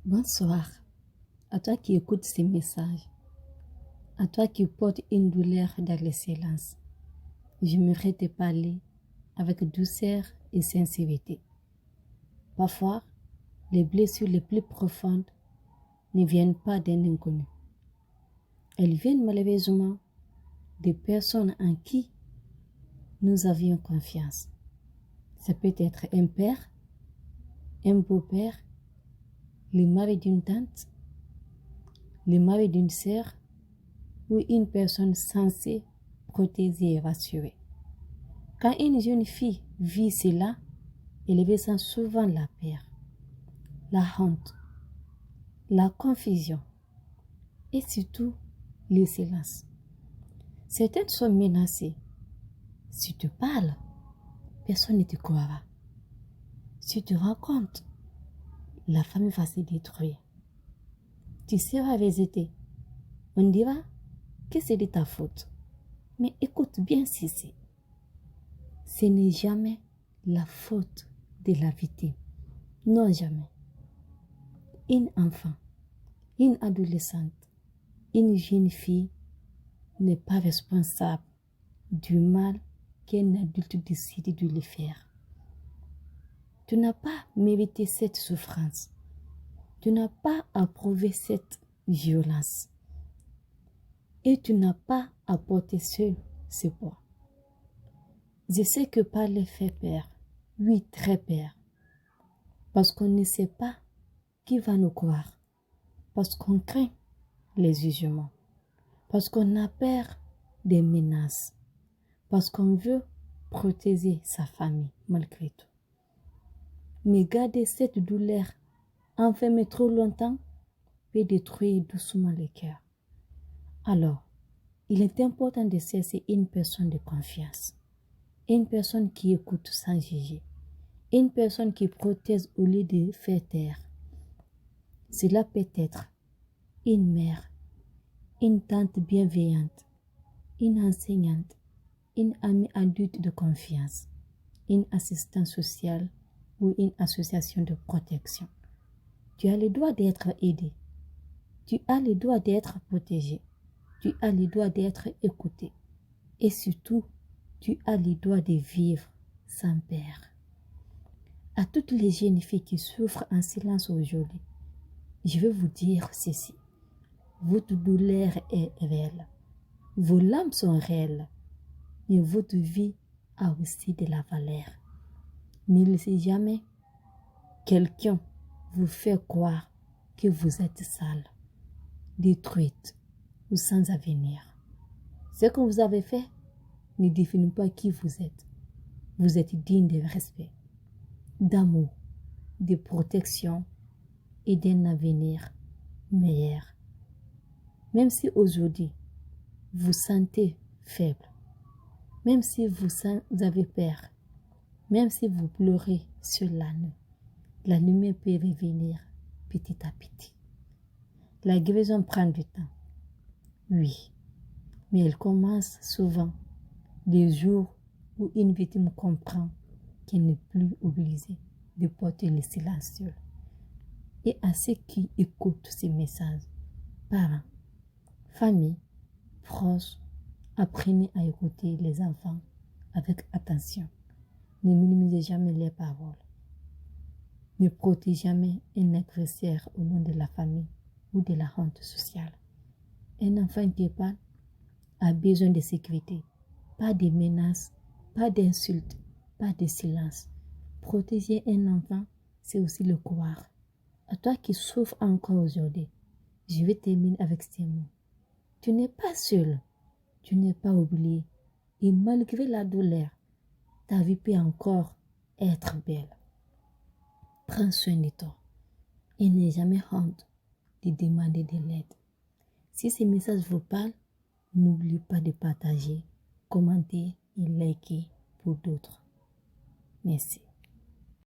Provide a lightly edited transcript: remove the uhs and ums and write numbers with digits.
Bonsoir, à toi qui écoutes ces messages, à toi qui portes une douleur dans le silence. J'aimerais te parler avec douceur et sincérité. Parfois, les blessures les plus profondes ne viennent pas d'un inconnu. Elles viennent malheureusement des personnes en qui nous avions confiance. Ça peut être un père, un beau-père, le mari d'une tante, le mari d'une sœur ou une personne censée protéger et rassurer. Quand une jeune fille vit cela, elle ressent souvent la peur, la honte, la confusion et surtout le silence. Certaines sont menacées. Si tu parles, personne ne te croira. Si tu racontes, la famille va se détruire. Tu seras rejeté. On dira que c'est de ta faute. Mais écoute bien ceci. Ce n'est jamais la faute de la victime. Non, jamais. Une enfant, une adolescente, une jeune fille n'est pas responsable du mal qu'un adulte décide de lui faire. Tu n'as pas mérité cette souffrance. Tu n'as pas approuvé cette violence. Et tu n'as pas apporté seul ce poids. Je sais que parler fait peur. Oui, très peur. Parce qu'on ne sait pas qui va nous croire. Parce qu'on craint les jugements. Parce qu'on a peur des menaces. Parce qu'on veut protéger sa famille malgré tout. Mais garder cette douleur enfermée trop longtemps peut détruire doucement le cœur. Alors, il est important de chercher une personne de confiance. Une personne qui écoute sans juger. Une personne qui protège au lieu de faire taire. Cela peut être une mère, une tante bienveillante, une enseignante, une amie adulte de confiance, une assistante sociale ou une association de protection. Tu as le droit d'être aidé. Tu as le droit d'être protégé. Tu as le droit d'être écouté. Et surtout, tu as le droit de vivre sans peur. À toutes les jeunes filles qui souffrent en silence aujourd'hui, je veux vous dire ceci. Votre douleur est réelle. Vos larmes sont réelles. Mais votre vie a aussi de la valeur. Ne laissez jamais quelqu'un vous faire croire que vous êtes sale, détruite ou sans avenir. Ce que vous avez fait ne définit pas qui vous êtes. Vous êtes digne de respect, d'amour, de protection et d'un avenir meilleur. Même si aujourd'hui, vous sentez faible, même si vous avez peur, même si vous pleurez sur la nuit, la lumière peut revenir petit à petit. La guérison prend du temps, oui, mais elle commence souvent les jours où une victime comprend qu'elle n'est plus obligée de porter le silence seul. Et à ceux qui écoutent ces messages, parents, famille, proches, apprenez à écouter les enfants avec attention. Ne minimisez jamais les paroles. Ne protégez jamais un agresseur au nom de la famille ou de la honte sociale. Un enfant qui parle a besoin de sécurité, pas de menaces, pas d'insultes, pas de silence. Protéger un enfant, c'est aussi le croire. À toi qui souffres encore aujourd'hui, je vais terminer avec ces mots. Tu n'es pas seul, tu n'es pas oublié. Et malgré la douleur, ta vie peut encore être belle. Prends soin de toi et n'aie jamais honte de demander de l'aide. Si ces messages vous parlent, n'oubliez pas de partager, commenter et liker pour d'autres. Merci.